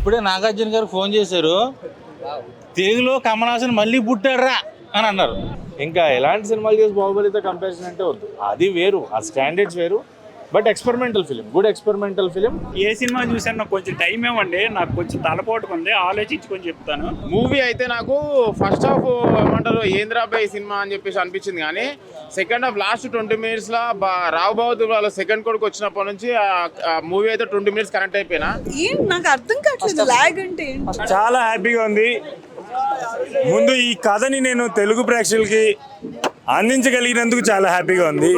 ఇప్పుడే నాగార్జున గారు ఫోన్ చేశారు, తెలుగులో కమల్ హాసన్ మళ్ళీ పుట్టాడురా అని అన్నారు. ఇంకా ఎలాంటి సినిమాలు చేసి బాహుబలితో కంపారిజన్ అంటే వద్దు, అది వేరు, ఆ స్టాండర్డ్స్ వేరు. But experimental film, good experimental film. A cinema చూసాను నాకు కొంచెం టైం ఇవ్వండి, నాకు కొంచెం తలపోటుకు ఉంది, ఆలోచించుకొని చెప్తాను. మూవీ అయితే నాకు ఫస్ట్ హాఫ్ ఏమంటారు ఏంద్రాబాయ్ సినిమా అని చెప్పేసి అనిపించింది, కానీ సెకండ్ హాఫ్ లాస్ట్ 20 minutes లో రావు బహదూర్ వాళ్ళ సెకండ్ కొడుకు వచ్చినప్పటి నుంచి ఆ మూవీ అయితే 20 minutes కనెక్ట్ అయిపోయినా. నాకు అర్థం కావట్లేదు లాగ్ అంటే ఏంటి. చాలా హ్యాపీగా ఉంది. ముందు ఈ కథని నేను తెలుగు ప్రేక్షకులకి అందించగలిగినందుకు చాలా హ్యాపీగా ఉంది.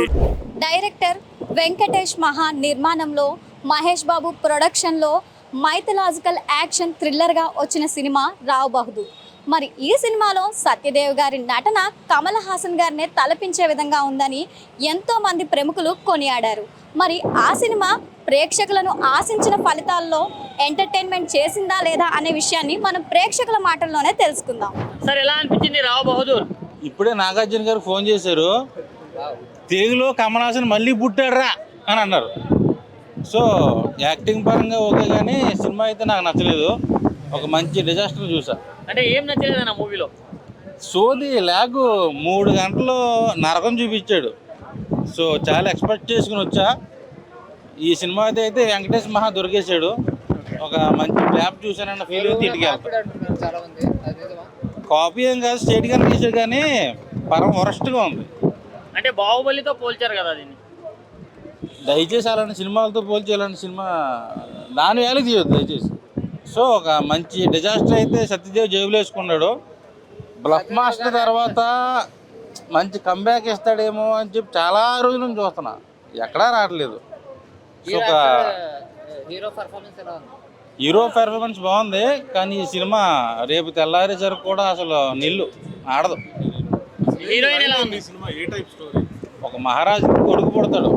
డైరెక్టర్ వెంకటేష్ మహాన్ నిర్మాణంలో, మహేష్ బాబు ప్రొడక్షన్లో మైథలాజికల్ యాక్షన్ థ్రిల్లర్గా వచ్చిన సినిమా రావు బహదూర్. మరి ఈ సినిమాలో సత్యదేవ్ గారి నటన కమల్ హాసన్ గారినే తలపించే విధంగా ఉందని ఎంతోమంది ప్రముఖులు కొనియాడారు. మరి ఆ సినిమా ప్రేక్షకులను ఆశించిన ఫలితాల్లో ఎంటర్టైన్మెంట్ చేసిందా లేదా అనే విషయాన్ని మనం ప్రేక్షకుల మాటల్లోనే తెలుసుకుందాం. సార్ ఎలా అనిపించింది రావు బహదూర్? ఇప్పుడే నాగార్జున గారు ఫోన్ చేశారు, తెలుగులో కమల్ హాసన్ మళ్ళీ పుట్టాడురా అని అన్నారు. సో యాక్టింగ్ పరంగా ఓకే, కానీ సినిమా అయితే నాకు నచ్చలేదు. ఒక మంచి డిజాస్టర్ చూసా. అంటే ఏం నచ్చలేదన్న మూవీలో? సోది లాగు 3 గంటలు నరకం చూపించాడు. సో చాలా ఎక్స్పెక్ట్ చేసుకుని వచ్చా. ఈ సినిమా అయితే వెంకటేష్ మహా దొరికేశాడు. ఒక మంచి ల్యాబ్ చూసానన్న ఫీల్ అయితే ఇంటికి వెళ్తాను. కాపీ ఏం కాదు, స్టేట్ గానే తీసాడు, కానీ పరం వరస్ట్గా ఉంది. అంటే బాహుబలితో పోల్చారు కదా దీన్ని. దయచేసి అలాంటి సినిమాలతో పోల్చేయాలంటే సినిమా దాని వేళకి తీయొద్దు దయచేసి. సో ఒక మంచి డిజాస్టర్ అయితే సత్యదేవ్ జేబులు వేసుకున్నాడు. బ్లఫ్ మాస్టర్ తర్వాత మంచి కంబ్యాక్ ఇస్తాడేమో అని చెప్పి చాలా రోజుల నుంచి చూస్తున్నా, ఎక్కడా రావట్లేదు. సో ఒక హీరో పెర్ఫార్మెన్స్ బాగుంది, కానీ ఈ సినిమా రేపు తెల్లారేసరికి కూడా అసలు నిల్లు ఆడదు. హీరోయిన్ ఎలా ఉంది? ఒక మహారాజు కొడుకు పుడతాడు,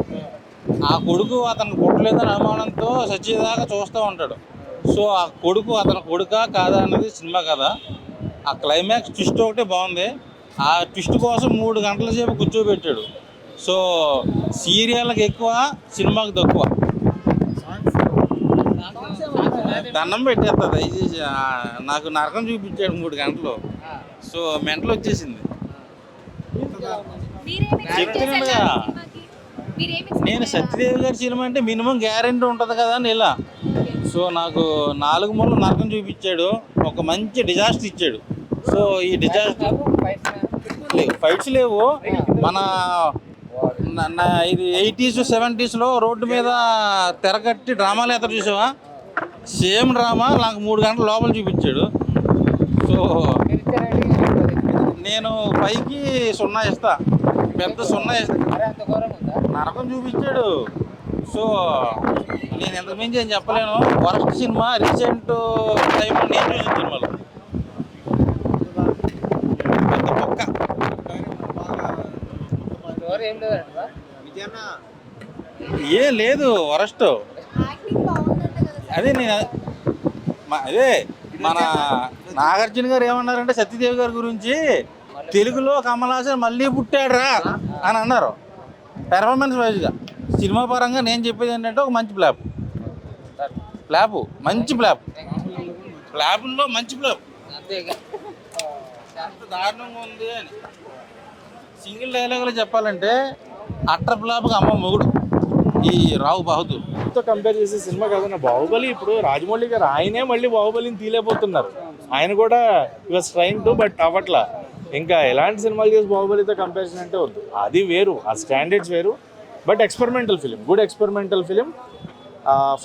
ఆ కొడుకు అతను పుట్టలేదని అనుమానంతో సచ్చేదాకా చూస్తూ ఉంటాడు. సో ఆ కొడుకు అతని కొడుకా కాదా అన్నది సినిమా కదా. ఆ క్లైమాక్స్ ట్విస్ట్ ఒకటే బాగుంది. ఆ ట్విస్ట్ కోసం 3 గంటల సేపు కూర్చోబెట్టాడు. సో సీరియల్కి ఎక్కువ, సినిమాకి తక్కువ. దండం పెట్టేస్తా దయచేసి, నాకు నరకం చూపించాడు 3 గంటలు. సో మెంటల్ వచ్చేసింది. చెప్తున్నానుగా, నేను సత్యదేవ్ గారి సినిమా అంటే మినిమం గ్యారెంటీ ఉంటుంది కదా అని ఇలా. సో నాకు 4 మూలలు నరకం చూపించాడు, ఒక మంచి డిజాస్టర్ ఇచ్చాడు. సో ఈ డిజాస్టర్ ఫైట్స్ లేవు. మన ఇది 80s 70s రోడ్డు మీద తెరకట్టి డ్రామాలు ఎత్తరు చూసావా, సేమ్ డ్రామా నాకు 3 గంటల లోపల చూపించాడు. సో నేను పైకి 0 ఇస్తా, పెద్ద 0 ఇస్తా. నరకం చూపించాడు. సో నేను ఎంత మించి ఏం చెప్పలేను. వరస్ట్ సినిమా రీసెంట్ టైంలో నేను చూసిన సినిమాలో. పెద్ద పక్క ఏం లేదు, వరస్ట్. అదే మన నాగార్జున గారు ఏమన్నారంటే సత్యదేవ్ గారి గురించి, తెలుగులో కమల్ హాసన్ మళ్ళీ పుట్టాడురా అని అన్నారు. పెర్ఫార్మెన్స్ వైజ్గా, సినిమా పరంగా నేను చెప్పేది ఏంటంటే ఒక మంచి ఫ్లాప్, మంచి ఫ్లాపుల్లో మంచి ఫ్లాప్. దారుణంగా ఉంది అని సింగిల్ డైలాగులో చెప్పాలంటే అట్టర్ ఫ్లాప్కి అమ్మ మొగుడు ఈ రావు బహదూర్. తో కంపేర్ చేసే సినిమా కాదన్న బాహుబలి. ఇప్పుడు రాజమౌళి గారు ఆయనే మళ్ళీ బాహుబలిని తీలేకపోతున్నారు. ఆయన కూడా వాస్ ట్రైన్ టు, బట్ అవ్వట్లా. ఇంకా ఎలాంటి సినిమాలు చేసి బాహుబలితో కంపారిజన్ అంటే వద్దు, అది వేరు, ఆ స్టాండర్డ్స్ వేరు. But experimental film, good experimental film.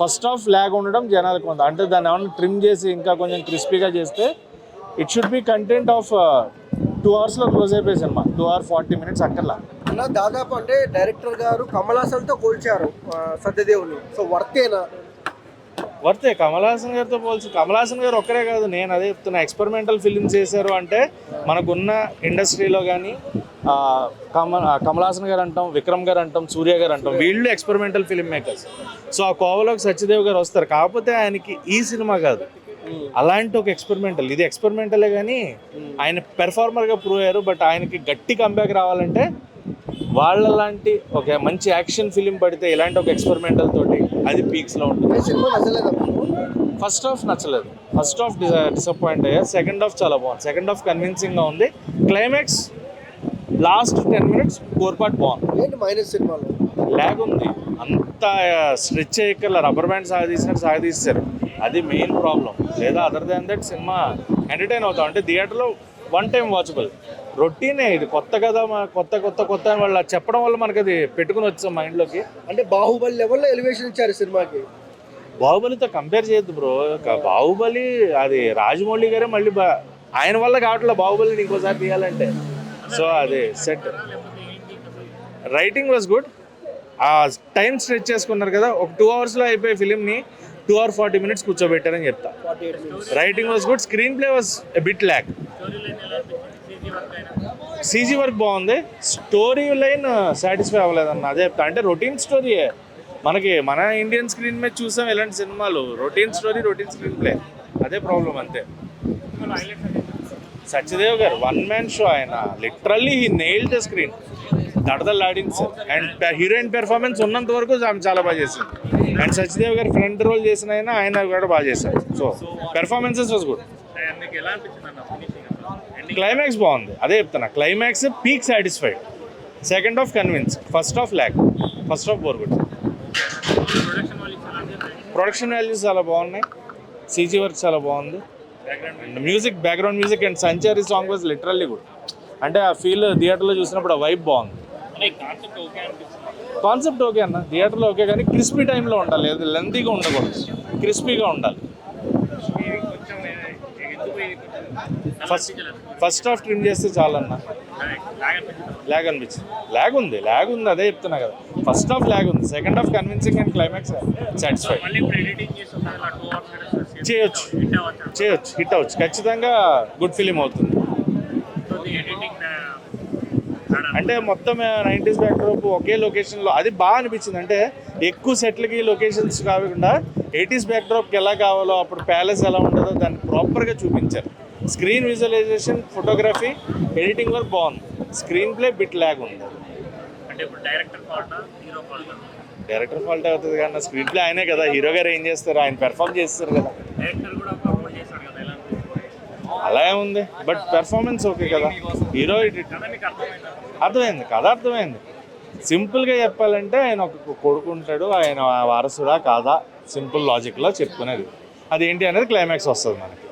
First half lag ఉండడం జనాలకు ఉంది, అంటే దాన్ని ఏమన్నా ట్రిమ్ చేసి ఇంకా కొంచెం క్రిస్పీగా చేస్తే it should be content of 2 hours close అయిపోయే సినిమా. 2 hours 40 minutes అక్కర్లా అన్న. దాదాపు అంటే డైరెక్టర్ గారు కమల్ హాసన్తో పోల్చారు సత్యదేవుని. సో వర్తే కమల్ హాసన్ గారితో పోల్చి. కమల్ హాసన్ గారు ఒక్కరే కాదు, నేను అదే చెప్తున్నా, ఎక్స్పెరిమెంటల్ ఫిలిమ్స్ చేశారు అంటే మనకున్న ఇండస్ట్రీలో కానీ కమల్ హాసన్ గారు అంటాం, విక్రమ్ గారు అంటాం, సూర్య గారు అంటాం, వీళ్ళు ఎక్స్పెరిమెంటల్ ఫిల్మ్ మేకర్స్. సో ఆ కోవలోకి సత్యదేవ్ గారు వస్తారు. కాకపోతే ఆయనకి ఈ సినిమా కాదు, అలాంటి ఒక ఎక్స్పెరిమెంటల్. ఇది ఎక్స్పెరిమెంటలే కానీ ఆయన పెర్ఫార్మర్గా ప్రూవ్ అయ్యారు. బట్ ఆయనకి గట్టి కంబ్యాక్ రావాలంటే వాళ్ళ లాంటి ఒక మంచి యాక్షన్ ఫిలిం పడితే, ఇలాంటి ఒక ఎక్స్పెరిమెంటల్ తోటి అది పీక్స్లో ఉంటుంది. ఫస్ట్ హాఫ్ నచ్చలేదు. ఫస్ట్ హాఫ్ డిసప్పాయింట్ అయ్యా. సెకండ్ హాఫ్ చాలా బాగుంది. సెకండ్ హాఫ్ కన్విన్సింగ్గా ఉంది. క్లైమాక్స్ లాస్ట్ 10 minutes కోర్పాట్ బాగుంది. ఏంటి మైనస్ సినిమాలో? ల్యాగ్ ఉంది. అంత స్ట్రెచ్ చేయగల రబ్బర్ బ్యాండ్ సాగదీసినట్టు సాగదీస్తారు. అది మెయిన్ ప్రాబ్లం. లేదా other than that cinema entertain అవుతాం. అంటే థియేటర్లో వన్ టైం వాచబుల్. రొటీనే ఇది. కొత్త కదా, కొత్త వాళ్ళు చెప్పడం వల్ల మనకి అది పెట్టుకుని వచ్చాం మైండ్లోకి. అంటే బాహుబలి లెవెల్లో ఎలివేషన్ ఇచ్చారు సినిమాకి. బాహుబలితో కంపేర్ చేయొద్దు బ్రో. బాహుబలి అది రాజమౌళి గారే మళ్ళీ ఆయన వల్ల కావట్లే బాహుబలిని ఇంకోసారి తీయాలంటే. సో అది సెట్. Writing was good. ఆ టైం స్ట్రెచ్ చేసుకున్నారు కదా, ఒక 2 hours అయిపోయే ఫిలింని 2 hours 40 minutes కూర్చోబెట్టారని చెప్తా. Writing was good. Screen play was a bit lakh. CG work బాగుంది. స్టోరీ లైన్ సాటిస్ఫై అవ్వలేదన్న అదే చెప్తా. అంటే రొటీన్ స్టోరీయే. మనకి మన ఇండియన్ స్క్రీన్ మీద చూసాం ఇలాంటి సినిమాలు. Routine story, routine screenplay, అదే ప్రాబ్లం అంతే. సత్యదేవ్ గారు 1-man షో. ఆయన literally he nailed the screen. దడదలాడింది సార్. అండ్ హీరోయిన్ పెర్ఫార్మెన్స్ ఉన్నంత వరకు ఆమె చాలా బాగా చేసింది. అండ్ సత్యదేవ్ గారు ఫ్రంట్ రోల్ చేసిన ఆయన కూడా బాగా చేశారు. So performances was good. Climax బాగుంది. అదే చెప్తున్నా, climax peak satisfied. Second half convince. First half lakh. First half bore good. Production values చాలా బాగున్నాయి. సీజీ వర్క్ చాలా బాగుంది. Music, background music and Sanchari song was literally good. అంటే ఆ ఫీల్ థియేటర్లో చూసినప్పుడు ఆ వైబ్ బాగుంది. కాన్సెప్ట్ ఓకే అన్న, థియేటర్లో ఓకే, కానీ క్రిస్పీ టైంలో ఉండాలి. లెంతీగా ఉండకూడదు, క్రిస్పీగా ఉండాలి. ఫస్ట్ హాఫ్ ట్రిమ్ చేస్తే చాలన్న. ల్యాగ్ అనిపించింది. ల్యాగ్ ఉంది. అదే చెప్తున్నా కదా. ఫస్ట్ హాఫ్ ల్యాగ్ ఉంది. Second half convincing and climax satisfy. చేయొచ్చు, హిట్ అవ్వచ్చు. ఖచ్చితంగా గుడ్ ఫిలిం అవుతుంది. అంటే మొత్తం 90s బ్యాక్డ్రాప్ ఒకే లొకేషన్లో, అది బాగా అనిపించింది. అంటే ఎక్కువ సెట్లకి లొకేషన్స్ కాకుండా 80s బ్యాక్డ్రాప్కి ఎలా కావాలో, అప్పుడు ప్యాలెస్ ఎలా ఉంటుందో దాన్ని ప్రాపర్గా చూపించారు. Screen visualisation, photography, editing work బాగుంది. స్క్రీన్ ప్లే బిట్ ల్యాగ్ ఉంది. డైరెక్టర్ ఫాల్ట్ అవుతుంది కానీ స్క్రీన్ ప్లే ఆయనే కదా. హీరో గారు ఏం చేస్తారు, ఆయన పెర్ఫామ్ చేస్తారు కదా. అలా ఏముంది, బట్ పెర్ఫార్మెన్స్ ఓకే కదా. హీరో అర్థమైంది కదా, అర్థమైంది. సింపుల్గా చెప్పాలంటే ఆయన ఒక కొడుకుంటాడు, ఆయన వారసుడా కాదా, సింపుల్ లాజిక్లో చెప్పుకునేది. అదేంటి అనేది క్లైమాక్స్ వస్తుంది మనకి.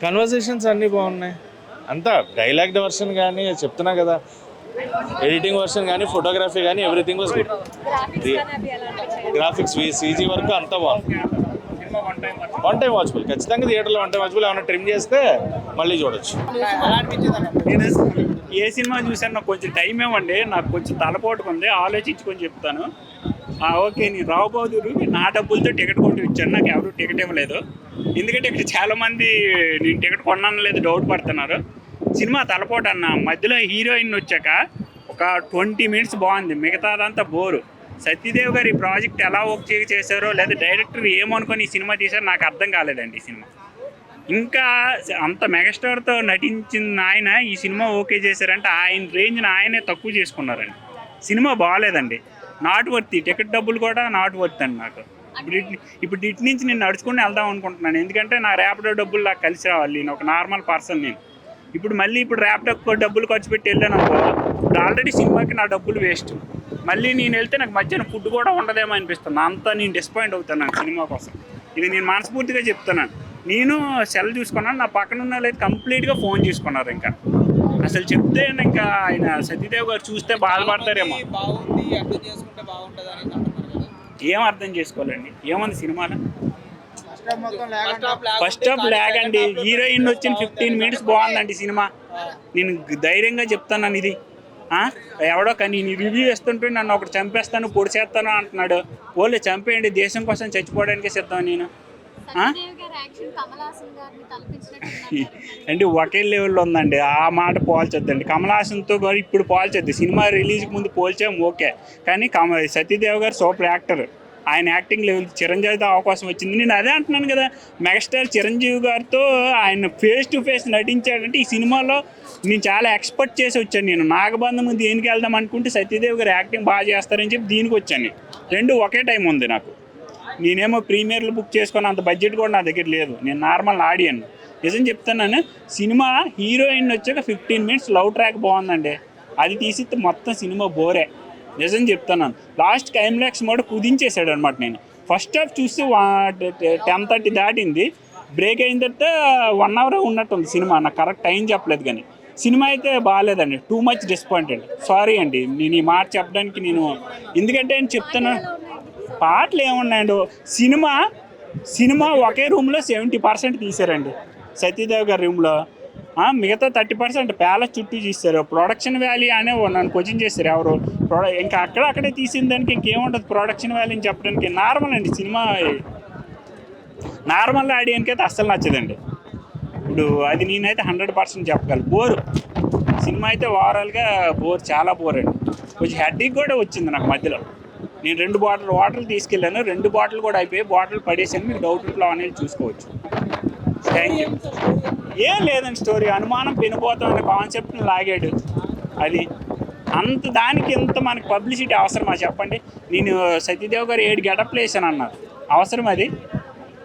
కన్వర్జేషన్స్ అన్నీ బాగున్నాయి. అంతా డైలాగ్ వర్షన్ కానీ చెప్తున్నా కదా, ఎడిటింగ్ వర్షన్ కానీ, ఫోటోగ్రఫీ కానీ, everything was good. Graphics, CG work అంతా బాగుంది. One time watchable. ఖచ్చితంగా థియేటర్లో వన్ టైం వాచబుల్. ఏమైనా ట్రిమ్ చేస్తే మళ్ళీ చూడొచ్చు. నేను ఏ సినిమా చూసాను, నాకు కొంచెం టైం ఇవ్వండి, నాకు కొంచెం తలపోటుకుంది, ఆలోచించుకొని చెప్తాను. ఓకే, నేను రావు బహదూర్ నా డబ్బులతో టికెట్ కొట్టి ఇచ్చాను, నాకు ఎవరు టికెట్ ఇవ్వలేదు. ఎందుకంటే ఇక్కడ చాలామంది నేను టికెట్ కొన్నాను లేదు డౌట్ పడుతున్నారు. సినిమా తలపోటు అన్న. మధ్యలో హీరోయిన్ వచ్చాక ఒక 20 minutes బాగుంది, మిగతాదంతా బోరు. సత్యదేవ్ గారు ఈ ప్రాజెక్ట్ ఎలా ఓకే చేశారో, లేదా డైరెక్టర్ ఏమనుకొని ఈ సినిమా తీశారో నాకు అర్థం కాలేదండి. ఈ సినిమా ఇంకా అంత మెగాస్టార్తో నటించిన ఆయన ఈ సినిమా ఓకే చేశారంటే ఆయన రేంజ్ని ఆయనే తక్కువ చేసుకున్నారండి. సినిమా బాగాలేదండి, నాట్ వర్త్. టికెట్ డబ్బులు కూడా నాట్ వర్త్ అండి నాకు. ఇప్పుడు ఇటు నుంచి నేను నడుచుకుని వెళ్దాం అనుకుంటున్నాను, ఎందుకంటే నా ర్యాపిడో డబ్బులు నాకు కలిసి రావాలి. నేను ఒక నార్మల్ పర్సన్. నేను ఇప్పుడు ర్యాపిడో డబ్బులు ఖర్చు పెట్టి వెళ్ళాను అనుకో, ఇప్పుడు ఆల్రెడీ సినిమాకి నా డబ్బులు వేస్ట్. మళ్ళీ నేను వెళ్తే నాకు మధ్యాహ్నం ఫుడ్ కూడా ఉండదేమో అనిపిస్తుంది. అంతా నేను డిసప్పాయింట్ అవుతున్నాను సినిమా కోసం. ఇది నేను మనస్ఫూర్తిగా చెప్తున్నాను. నేను సెల్ చూసుకున్నాను, నా పక్కన ఉన్న వాళ్ళు కంప్లీట్గా ఫోన్ చూసుకున్నారు. ఇంకా అసలు చెప్తే ఇంకా ఆయన సత్యదేవ్ గారు చూస్తే బాధపడతారేమో. ఏం అర్థం చేసుకోవాలండి, ఏముంది సినిమాలో? ఫస్ట్ హాఫ్ ల్యాగ్ అండి. హీరోయిన్ వచ్చిన 15 minutes బాగుందండి సినిమా. నేను ధైర్యంగా చెప్తాను ఇది. ఎవడో కానీ నేను రివ్యూ వేస్తుంటే నన్ను ఒకటి చంపేస్తాను, పొడి చేస్తాను అంటున్నాడు. ఓన్లీ చంపేయండి, దేశం కోసం చచ్చిపోవడానికే సిద్ధం నేను. అంటే ఒకే లెవెల్లో ఉందండి, ఆ మాట పోల్చొద్దండి. కమల్ హాసన్తో కూడా ఇప్పుడు పోల్చొద్దు. సినిమా రిలీజ్కి ముందు పోల్చాం ఓకే, కానీ సత్యదేవ్ గారు సూపర్ యాక్టర్. ఆయన యాక్టింగ్ లెవెల్ చిరంజీవితో అవకాశం వచ్చింది. నేను అదే అంటున్నాను కదా, మెగాస్టార్ చిరంజీవి గారితో ఆయన ఫేస్ టు ఫేస్ నటించాడంటే ఈ సినిమాలో నేను చాలా ఎక్స్పెక్ట్ చేసి వచ్చాను. నేను నాగబంధం దేనికి వెళ్దాం అనుకుంటే సత్యదేవ్ గారు యాక్టింగ్ బాగా చేస్తారని చెప్పి దీనికి వచ్చాను. రెండు ఒకే టైం ఉంది నాకు. నేనేమో ప్రీమియర్లు బుక్ చేసుకొని అంత బడ్జెట్ కూడా నా దగ్గర లేదు. నేను నార్మల్ ఆడియన్. నిజం చెప్తున్నాను, సినిమా హీరోయిన్ వచ్చాక 15 minutes లవ్ ట్రాక్ బాగుందండి. అది తీసిస్తే మొత్తం సినిమా బోరే. నిజం చెప్తున్నాను. లాస్ట్ క్లైమాక్స్ మోడ్ కుదించేశాడు అనమాట. నేను ఫస్ట్ హాఫ్ చూస్తే 10:30 దాటింది. బ్రేక్ అయిన తర్వాత 1 hour ఉన్నట్టుంది సినిమా. నాకు కరెక్ట్ టైం చెప్పలేదు, కానీ సినిమా అయితే బాగాలేదండి. Too much disappointed. సారీ అండి నేను ఈ మాట చెప్పడానికి. ఎందుకంటే నేను చెప్తాను, పాటలు ఏమున్నాయండి. సినిమా ఒకే రూమ్లో 70% తీశారండి సత్యదేవ్ గారి రూమ్లో. మిగతా 30% ప్యాలెస్ చుట్టూ తీస్తారు. ప్రొడక్షన్ వాల్యూ అనే నన్ను క్వశ్చన్ చేస్తారు ఎవరు. ఇంకా అక్కడే తీసిన దానికి ఇంకేముంటుంది ప్రొడక్షన్ వాల్యూ అని చెప్పడానికి. నార్మల్ అండి సినిమా. నార్మల్ ఆడియన్కి అయితే అస్సలు నచ్చదండి. ఇప్పుడు అది నేనైతే 100% చెప్పగలను. బోరు సినిమా అయితే ఓవరాల్గా బోర్, చాలా బోర్ అండి. కొంచెం హెడ్ఏక్ కూడా వచ్చింది నాకు మధ్యలో. నేను 2 బాటిల్ వాటర్ తీసుకెళ్ళాను, 2 బాటిల్ కూడా అయిపోయి బాటిల్ పడేసాను. మీకు డౌట్ ఇంట్లో అనేది చూసుకోవచ్చు. Thank you. ఏం లేదండి స్టోరీ. అనుమానం పెనిపోతాం అనే కాన్సెప్ట్ని లాగాడు. అది అంత దానికి ఇంత మనకి పబ్లిసిటీ అవసరమా చెప్పండి. నేను సత్యదేవ్ గారు 7 గెటప్లు వేసాను అన్నారు. అవసరం అది?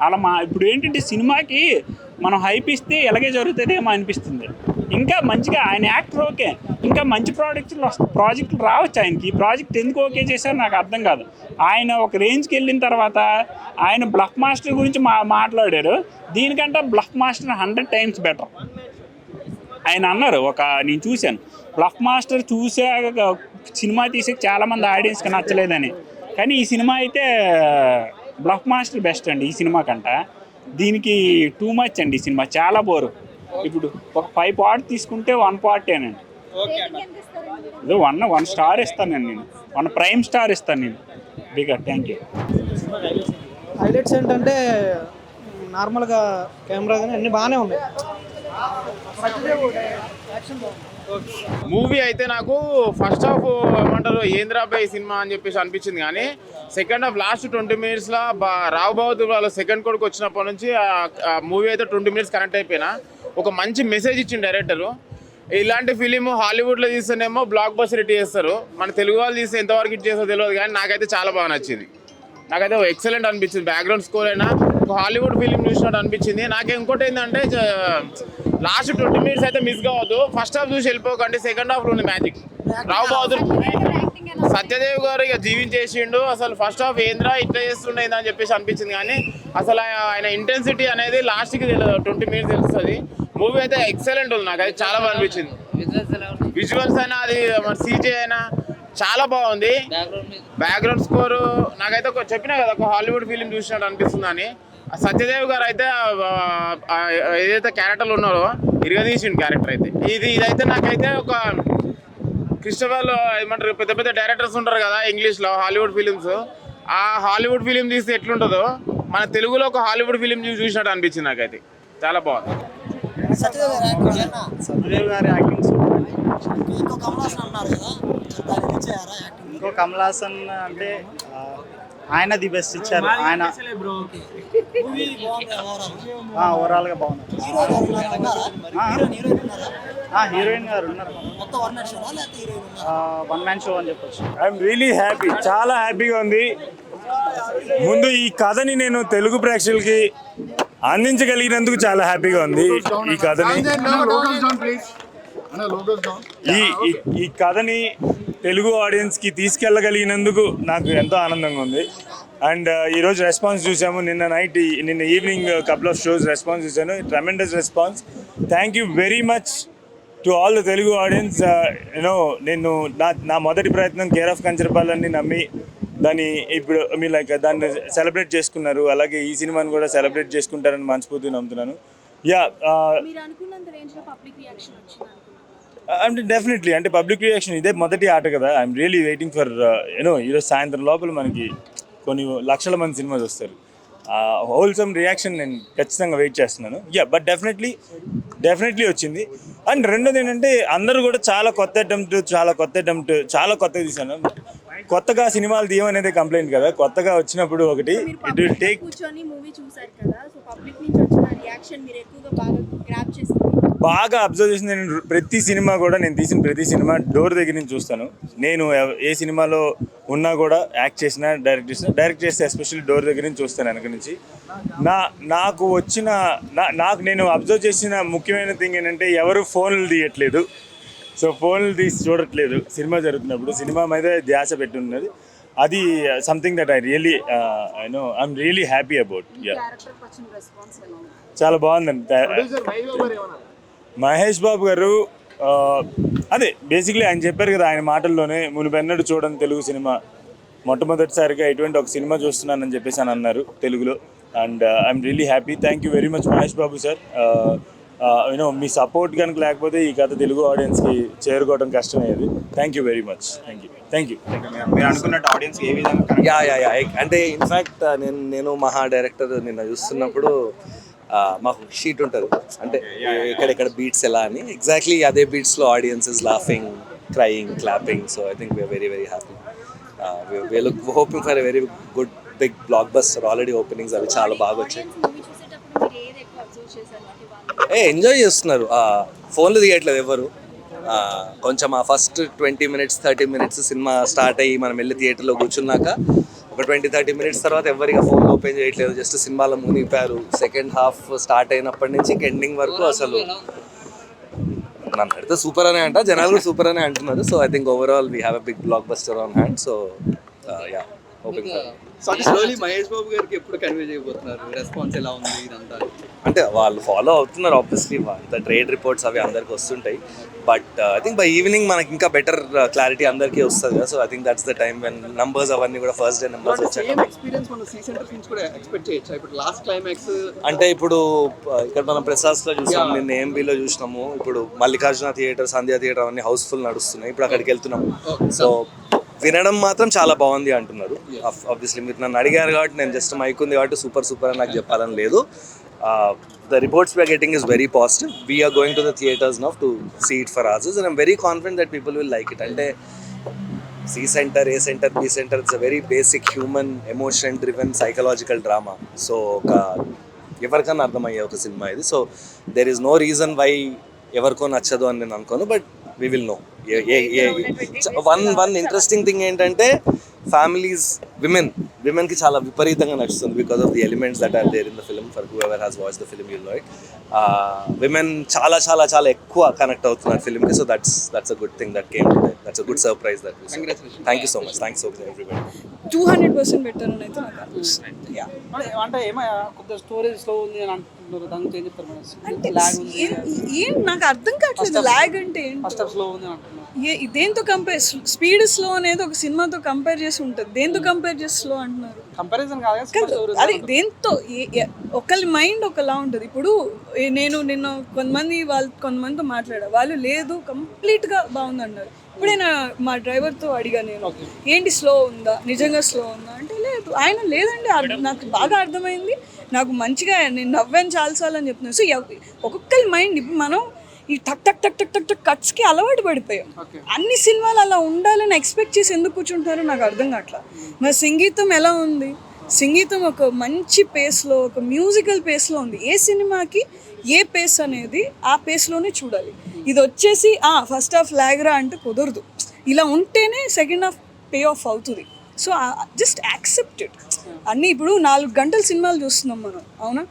అలా ఇప్పుడు ఏంటంటే సినిమాకి మనం హైప్ ఇస్తే ఎలాగే జరుగుతుందేమో అనిపిస్తుంది. ఇంకా మంచిగా ఆయన యాక్టర్ ఓకే, ఇంకా మంచి ప్రాజెక్టులు రావచ్చు ఆయనకి. ఈ ప్రాజెక్ట్ ఎందుకు ఓకే చేశారో నాకు అర్థం కాదు. ఆయన ఒక రేంజ్కి వెళ్ళిన తర్వాత ఆయన బ్లఫ్ మాస్టర్ గురించి మాట్లాడారు. దీనికంటే బ్లఫ్ మాస్టర్ 100 times బెటర్. ఆయన అన్నారు, నేను చూశాను బ్లఫ్ మాస్టర్ చూసాక సినిమా తీసే చాలామంది ఆడియన్స్కి నచ్చలేదని. కానీ ఈ సినిమా అయితే బ్లఫ్ మాస్టర్ బెస్ట్ అండి ఈ సినిమా కంట. దీనికి టూ మచ్ అండి. ఈ సినిమా చాలా బోరు. ఇప్పుడు ఒక 5 part తీసుకుంటే 1 part ఏనండి. ఇది 1 star ఇస్తానండి నేను. 1 prime star ఇస్తాను నేను. బిగా థ్యాంక్ యూ. హైలైట్స్ ఏంటంటే నార్మల్గా కెమెరా కానీ అన్నీ బాగానే ఉన్నాయి. మూవీ అయితే నాకు ఫస్ట్ హాఫ్ ఏమంటారు ఏంద్రాబాయ్ సినిమా అని చెప్పేసి అనిపించింది, కానీ సెకండ్ హాఫ్ లాస్ట్ 20 minutesలో రావు బహదూర్ వాళ్ళ సెకండ్ కొడుకు వచ్చినప్పటి నుంచి ఆ మూవీ అయితే 20 minutes కనెక్ట్ అయిపోయినా. ఒక మంచి మెసేజ్ ఇచ్చింది డైరెక్టరు. ఇలాంటి ఫిలిం హాలీవుడ్లో తీస్తేనేమో బ్లాక్ బస్టర్ హిట్ చేస్తారు, మన తెలుగు వాళ్ళు తీస్తే ఎంతవరకు హిట్ చేస్తారో తెలియదు, కానీ నాకైతే చాలా బాగా నచ్చింది. నాకైతే ఎక్సలెంట్ అనిపించింది. బ్యాక్గ్రౌండ్ స్కోర్ అయినా ఒక హాలీవుడ్ ఫిలిం చూసినట్టు అనిపించింది. నాకు ఇంకోటి ఏంటంటే లాస్ట్ 20 minutes అయితే మిస్ కావద్దు. ఫస్ట్ హాఫ్ చూసి వెళ్ళిపోకండి, సెకండ్ హాఫ్లో ఉంది మ్యాజిక్. రావు బహదూర్ సత్యదేవ్ గారు ఇక జీవించేసిండు. అసలు ఫస్ట్ హాఫ్ ఏంద్రా ఇట్లా చేస్తుండేది అని చెప్పేసి అనిపించింది, కానీ అసలు ఆయన ఇంటెన్సిటీ అనేది లాస్ట్కి 20 minutes తెలుస్తుంది. మూవీ అయితే ఎక్సలెంట్ ఉంది. నాకు అయితే చాలా బాగా అనిపించింది. విజువల్స్ అయినా అది మన సీజీ అయినా చాలా బాగుంది. బ్యాక్గ్రౌండ్ స్కోరు నాకైతే చెప్పినా కదా ఒక హాలీవుడ్ ఫిలిం చూసినట్టు అనిపిస్తుంది అని. సత్యదేవ్ గారు అయితే ఏదైతే క్యారెక్టర్లు ఉన్నారో ఇరగదీసిండు క్యారెక్టర్ అయితే. ఇదైతే నాకైతే ఒక క్రిస్టోఫర్ ఏమంటారు పెద్ద పెద్ద డైరెక్టర్స్ ఉంటారు కదా ఇంగ్లీష్లో హాలీవుడ్ ఫిలిమ్స్, ఆ హాలీవుడ్ ఫిలిం తీస్తే ఎట్లుంటుందో మన తెలుగులో ఒక హాలీవుడ్ ఫిలిం చూసినట్టు అనిపించింది నాకైతే. చాలా బాగుంది. సత్యదేవ్ గారి యాక్టింగ్ సూపర్. ఇంకో కమల్ హాసన్ అంటే ఆయన ది బెస్ట్ ఇచ్చారు. ఆయన ఓవరాల్గా బాగున్నారు. హీరోయిన్ గారు ఉన్నారు. 1 man show అని చెప్పొచ్చు. ఐఎమ్ రియలీ హ్యాపీ, చాలా హ్యాపీగా ఉంది. ముందు ఈ కథని నేను తెలుగు ప్రేక్షకులకి అందించగలిగినందుకు చాలా హ్యాపీగా ఉంది. ఈ కథని ఈ కథని తెలుగు ఆడియన్స్కి తీసుకెళ్ళగలిగినందుకు నాకు ఎంతో ఆనందంగా ఉంది. అండ్ ఈరోజు రెస్పాన్స్ చూసాము. నిన్న evening couple of shows response చూసాను. Tremendous response. Thank you very much to all the Telugu audience. నేను నా మొదటి ప్రయత్నం కేర్ ఆఫ్ కంచరపాలని నమ్మి దాన్ని ఇప్పుడు మీరు దాన్ని సెలబ్రేట్ చేసుకున్నారు. అలాగే ఈ సినిమాని కూడా సెలబ్రేట్ చేసుకుంటారని మనస్ఫూర్తిగా నమ్ముతున్నాను. అంటే డెఫినెట్లీ అంటే పబ్లిక్ రియాక్షన్ ఇదే మొదటి ఆట కదా. ఐఎమ్ రియలీ వెయిటింగ్ ఫర్ ఈరోజు సాయంత్రం లోపల మనకి కొన్ని లక్షల మంది సినిమా చూస్తారు. హోల్సమ్ రియాక్షన్ నేను ఖచ్చితంగా వెయిట్ చేస్తున్నాను. బట్ డెఫినెట్లీ వచ్చింది. అండ్ రెండోది ఏంటంటే అందరూ కూడా చాలా కొత్త అటెంప్ట్ చాలా కొత్తగా తీశాను. కొత్తగా సినిమాలు తీయమనేది కంప్లైంట్ కదా, కొత్తగా వచ్చినప్పుడు ఒకటి ఇట్ విల్ టేక్. కూర్చొని మూవీ చూసారు కదా, సో పబ్లిక్ నుంచి వచ్చిన రియాక్షన్ మీరు ఎక్కువగా బాగా గ్రాప్ చేసింది. బాగా అబ్జర్వ్ చేసింది నేను ప్రతి సినిమా కూడా, నేను తీసిన ప్రతి సినిమా డోర్ దగ్గర నుంచి చూస్తాను. నేను ఏ సినిమాలో ఉన్నా కూడా యాక్ట్ చేసినా డైరెక్ట్ చేస్తే ఎస్పెషల్లీ డోర్ దగ్గర నుంచి చూస్తాను వెనక నుంచి. నాకు వచ్చిన నాకు నేను అబ్జర్వ్ చేసిన ముఖ్యమైన థింగ్ ఏంటంటే ఎవరు ఫోన్లు తీయట్లేదు. సో ఫోన్లు తీసి చూడట్లేదు సినిమా జరుగుతున్నప్పుడు, సినిమా మీద ధ్యాస పెట్టి ఉన్నది. అది something that I'm really happy about. చాలా బాగుందండి. మహేష్ బాబు గారు అదే బేసిక్లీ ఆయన చెప్పారు కదా ఆయన మాటల్లోనే, మునుపెన్నడూ చూడని తెలుగు సినిమా, మొట్టమొదటిసారిగా ఇటువంటి ఒక సినిమా చూస్తున్నానని చెప్పేసి అని అన్నారు తెలుగులో. And I'm really happy. Thank you very much Mahesh Babu sir. Me support కనుక లేకపోతే ఈ కథ తెలుగు ఆడియన్స్కి చేరుకోవడం కష్టమయ్యేది. Thank you very much. Thank you. మీరు అనుకున్నట్టు ఆడియన్స్ ఏ విధంగా? యా అంటే ఇన్ఫ్యాక్ట్ నేను మహా డైరెక్టర్ నిన్న చూస్తున్నప్పుడు మాకు షీట్ ఉంటుంది అంటే ఎక్కడెక్కడ బీట్స్ ఎలా అని, ఎగ్జాక్ట్లీ అదే బీట్స్లో audience is laughing, crying, clapping. So I think we're very very happy. We're hoping for a very good big blockbuster. Already openings అవి చాలా బాగా వచ్చాయి. ఎంజాయ్ చేస్తున్నారు, ఫోన్లు తీయట్లేదు ఎవరు. కొంచెం ఆ first 20 minutes 30 minutes cinema start అయ్యి మనం వెళ్ళి థియేటర్లో కూర్చున్నాక ఒక 20-30 minutes తర్వాత ఎవరిగా ఫోన్ ఓపెన్ చేయట్లేదు, జస్ట్ సినిమాలో మునిగిపోయారు. సెకండ్ హాఫ్ స్టార్ట్ అయినప్పటి నుంచి ఎండింగ్ వరకు అసలు నన్ను అడిగితే సూపర్ అనే అంట, జనాలు కూడా సూపర్ అనే అంటున్నారు. So I think overall we have a big blockbuster on hand. So ya hoping slowly Mahesh Babu గారికి ఎప్పుడు కన్వే చేయబోతున్నారు, రెస్పాన్స్ ఎలా ఉంది ఇదంతా? అంటే వాళ్ళు ఫాలో అవుతున్నారు ఆబ్వియస్లీ, అంత ట్రేడ్ రిపోర్ట్స్ అవి అందరికి వస్తుంటాయి. But I think by evening మనకి ఇంకా బెటర్ క్లారిటీ అందరికీ వస్తుంది కదా. So I think that's the time when numbers అవన్నీ కూడా ఫస్ట్ డే నంబర్స్ వచ్చాయి. ఎక్స్పీరియన్స్ మనం సీ సెంటర్ నుంచి కూడా ఎక్స్పెక్ట్ చేయొచ్చు. ఇప్పుడు లాస్ట్ క్లైమాక్స్ అంటే ఇప్పుడు ఇక్కడ మనం ప్రసాద్స్లో చూసాము, నిన్న ఏఎంబీలో చూసినాము, ఇప్పుడు మల్లికార్జున థియేటర్, సంధ్యా థియేటర్ అవన్నీ హౌస్ఫుల్ నడుస్తున్నాయి. ఇప్పుడు అక్కడికి వెళ్తున్నాము. సో వినడం మాత్రం చాలా బాగుంది అంటున్నారు. ఆబ్వియస్లీ మీరు నన్ను అడిగారు కాబట్టి నేను జస్ట్ మైక్ ఉంది కాబట్టి సూపర్ అని నాకు చెప్పాలని లేదు. The reports we are getting is very positive. We are going to the theatres now to see it for ourselves, and I'm very confident that people will like it. Ante C center, A center, B center, it's a very basic human emotion driven psychological drama. So evarkana ardhamaye oka cinema idi. So there is no reason why evarko nachadu ani nenu anukono, but we will know. One interesting thing ఏంటంటే families women కి చాలా విపరీతంగా నచ్చుతుంది because of the elements that are there in the film. For whoever has watched the film you'll know it. Women చాలా చాలా చాలా ఎక్కువ connect అవుతున్నారు ఫిల్మ్ కి. So that's a good thing that came today. That's a good surprise that we saw. Thank you so much. Thanks so much everybody. 200% better అని అయితే నాకు అనిపిస్తుంది. యా అంటే ఏమయ్యా కొద్దిగా స్టోరేజ్ స్లో ఉంది అని అంటున్నారు, దానికి ఏం చెప్తారు మేడం? అంటే ఏం నాకు అర్థం కావట్లేదు. లాగ్ అంటే ఏంటి? ఫస్ట్ హాఫ్ స్లో ఉంది అని అంటున్నారు. దేంతో కంపేర్, స్పీడ్ స్లో అనేది ఒక సినిమాతో కంపేర్ చేసి ఉంటుంది, దేంతో కంపేర్ చేసి స్లో అంటున్నారు? కంపారిజన్ కాదు అది దేంతో, ఒకళ్ళ మైండ్ ఒకలా ఉంటుంది. ఇప్పుడు నేను నిన్న కొంతమందితో మాట్లాడా, వాళ్ళు లేదు కంప్లీట్గా బాగుంది అన్నారు. ఇప్పుడు నేను మా డ్రైవర్తో అడిగా, నేను ఏంటి స్లో ఉందా, నిజంగా స్లో ఉందా అంటే లేదు, ఆయన లేదండి నాకు బాగా అర్థమైంది, నాకు మంచిగా నేను నవ్వాను చాలాసార్లు అని చెప్తున్నాను. సో ఒక్కొక్కరి మైండ్, ఇప్పుడు మనం ఈ టక్ టక్ టక్ టక్ టక్ టక్ కట్స్కి అలవాటు పడిపోయాం. అన్ని సినిమాలు అలా ఉండాలని ఎక్స్పెక్ట్ చేసి ఎందుకు కూర్చుంటారో నాకు అర్థం కావట్లా. మరి సంగీతం ఎలా ఉంది? సంగీతం ఒక మంచి పేస్లో, ఒక మ్యూజికల్ పేస్లో ఉంది. ఏ సినిమాకి ఏ పేస్ అనేది ఆ పేస్లోనే చూడాలి. ఇది వచ్చేసి ఫస్ట్ హాఫ్ లాగ్రా అంటే కుదరదు. ఇలా ఉంటేనే సెకండ్ హాఫ్ పే ఆఫ్ అవుతుంది. So just accept it. అన్నీ ఇప్పుడు 4 గంటల సినిమాలు చూస్తున్నాం మనం, అవునా?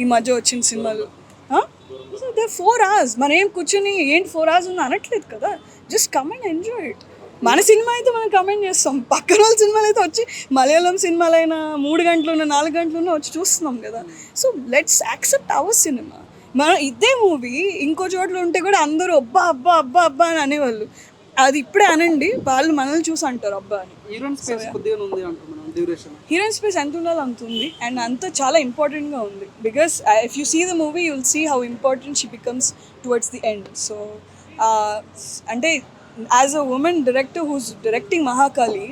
ఈ మధ్య వచ్చిన సినిమాలు 4 hours. మనం ఏం కూర్చొని ఏంటి 4 hours ఉంది అనట్లేదు కదా. Just come and enjoy it. మన సినిమా అయితే మనం కమెంట్ చేస్తాం, పక్కన వాళ్ళ సినిమాలు అయితే వచ్చి మలయాళం సినిమాలైనా 3 గంటలున్నా 4 గంటలున్నా వచ్చి చూస్తున్నాం కదా. So let's accept our cinema. మనం ఇదే మూవీ ఇంకో చోట్ల ఉంటే కూడా అందరూ అబ్బా అబ్బా అబ్బా అబ్బా అని అనేవాళ్ళు. అది ఇప్పుడే అనండి, వాళ్ళు మనల్ని చూసి అంటారు అబ్బా అని. హీరోయిన్ స్పేస్ ఎంత ఉండాలో అంత ఉంది, అండ్ అంత చాలా ఇంపార్టెంట్గా ఉంది. Because if you see the movie you will see how important she becomes towards the end. So అంటే as a women director who's directing Mahakali,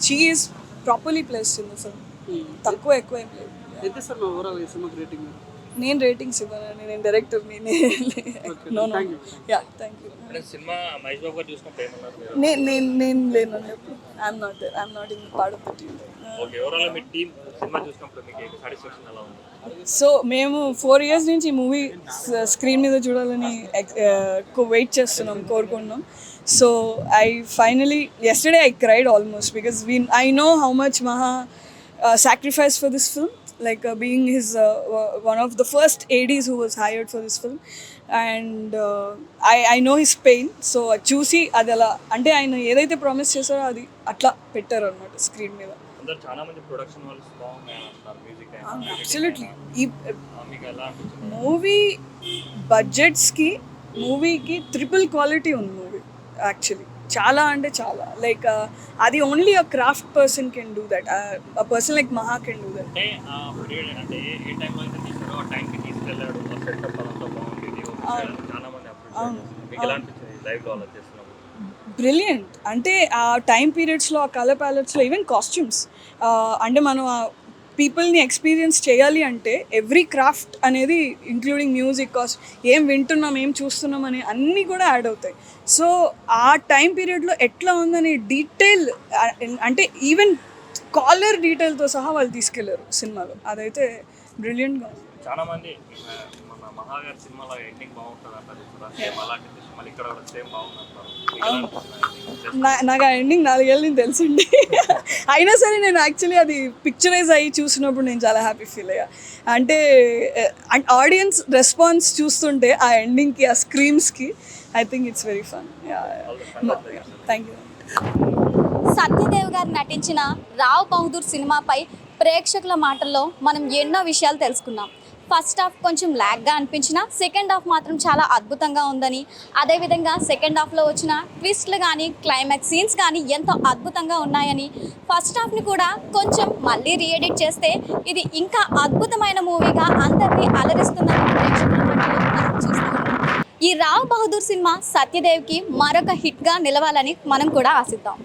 she is properly placed in the film. తక్కువ ఎక్కువ ఏం లేదు. నేను రేటింగ్స్ ఇవ్వనండి, నేను director no no ya thank you. Cinema Mahesh Babu గారు చూసినప్పుడు ఏమన్నారు? నేను లేనండి ఎప్పుడు. I'm not in part of the team. Okay, overall మీ టీమ్ సినిమా చూసినప్పుడు మీకు సాటిస్ఫాక్షన్ ఎలా ఉంది? సో మేము 4 years నుంచి ఈ మూవీ స్క్రీన్ మీద చూడాలని వెయిట్ చేస్తున్నాం, కోరుకుంటున్నాం. So I finally yesterday I cried almost because I know how much Maha sacrificed for this film, like being his one of the first ADs who was hired for this film, and I know his pain. So చూసి అది అలా అంటే ఆయన ఏదైతే promise చేశారో అది అట్లా పెట్టారు అనమాట స్క్రీన్ మీద. అందరు చాలా మంది ప్రొడక్షన్ వాళ్ళు బాగున్నాయి అంటారు, మ్యూజిక్ అబ్సల్యూట్లీ. ఈ మీకు ఎలా అనిపించింది? మూవీ బడ్జెట్స్కి మూవీకి ట్రిపుల్ క్వాలిటీ ఉంది మూవీ యాక్చువల్లీ. చాలా అంటే చాలా లైక్ అది only a craft person can do that, a person like మహా కెన్ డూ దట్. అంటే పీరియడ్ అంటే ఏ టైంలో అయితే తీసారో ఆ టైంకి తీసుకెళ్ళాడు, ఆ సెటప్ అంతా బాగుంది, చాలా మంది అప్రిషియేట్. మీకు ఎలా అనిపించింది లైవ్లో అలా చేస్తున్నప్పుడు? బ్రిలియంట్. అంటే ఆ టైం పీరియడ్స్లో ఆ కలర్ ప్యాలెట్స్లో ఈవెన్ కాస్ట్యూమ్స్ అంటే మనం ఆ పీపుల్ని ఎక్స్పీరియన్స్ చేయాలి అంటే ఎవ్రీ క్రాఫ్ట్ అనేది ఇంక్లూడింగ్ మ్యూజిక్, ఏం వింటున్నాం ఏం చూస్తున్నాం అని అన్నీ కూడా యాడ్ అవుతాయి. సో ఆ టైం పీరియడ్లో ఎట్లా ఉందని డీటెయిల్ అంటే ఈవెన్ కాలర్ డీటెయిల్తో సహా వాళ్ళు తీసుకెళ్లారు సినిమాలో. అదైతే బ్రిలియంట్గా ఉంది. చాలా మంది మన మహా గారి సినిమాలో ఎండింగ్ బాగుంటుంది అంటారు, అలాంటి సినిమాలు ఇక్కడ కూడా సేమ్ బాగుంది అంటారు. నాకు ఆ ఎండింగ్ 4 ఏళ్ళ నుంచి తెలుసండి. అయినా సరే నేను యాక్చువల్లీ అది పిక్చరైజ్ అయ్యి చూసినప్పుడు నేను చాలా హ్యాపీ ఫీల్ అయ్యా. అంటే ఆడియన్స్ రెస్పాన్స్ చూస్తుంటే ఆ ఎండింగ్కి, ఆ స్క్రీమ్స్కి, I think it's very fun. Thank you. Satyadev గారు నటించిన రావ్ బహదూర్ సినిమాపై ప్రేక్షకుల మాటల్లో మనం ఎన్నో విషయాలు తెలుసుకున్నాం. ఫస్ట్ హాఫ్ కొంచెం ల్యాగ్గా అనిపించిన సెకండ్ హాఫ్ మాత్రం చాలా అద్భుతంగా ఉందని, అదేవిధంగా సెకండ్ హాఫ్లో వచ్చిన ట్విస్ట్లు కానీ క్లైమాక్స్ సీన్స్ కానీ ఎంతో అద్భుతంగా ఉన్నాయని, ఫస్ట్ హాఫ్ని కూడా కొంచెం మళ్ళీ రీఎడిట్ చేస్తే ఇది ఇంకా అద్భుతమైన మూవీగా అందరినీ అలరిస్తుందని ప్రేక్షకుల మాటల్లో మనం చూస్తున్నాం. ఈ రావ్ బహదూర్ సినిమా సత్యదేవ్కి మరొక హిట్గా నిలవాలని మనం కూడా ఆశిద్దాం.